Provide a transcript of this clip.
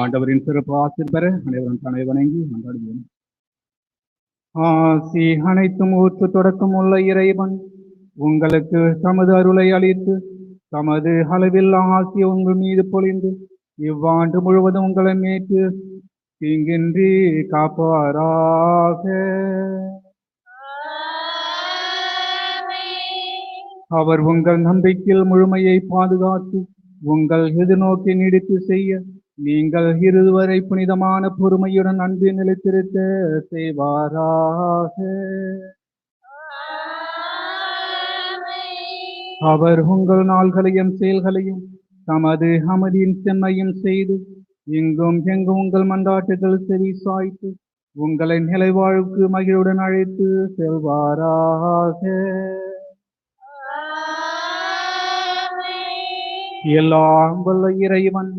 ஆண்டவரின் சிறப்பு ஆசிர் பெற அனைவரும் தலை வணங்கி கொண்டாடுவோம். ஆசி அனைத்தும் ஊற்று தொடக்கம் உள்ள இறைவன் உங்களுக்கு தமது அருளை அளித்து தமது அளவில் ஆசிய உங்கள் மீது பொழிந்து இவ்வாண்டு முழுவதும் உங்களை மீட்டு தீங்கின்றி காப்பாராக. அவர் உங்கள் நம்பிக்கையில் முழுமையை பாதுகாத்து உங்கள் எதிர்நோக்கி நீடித்து செய்ய நீங்கள் இருவரை புனிதமான பொறுமையுடன் அன்பு நிலைத்திருக்க செய்வாராக. அவர் உங்கள் நாள்களையும் செயல்களையும் தமது அமைதியின் செம்மையும் செய்து இங்கும் எங்கும் உங்கள் மன்றாட்டுகள் செவி சாய்த்து உங்களை நிலைவாழ்வுக்கு மகிழுடன் அழைத்து செல்வாராக. எல்லாம் வல்ல இறைவன்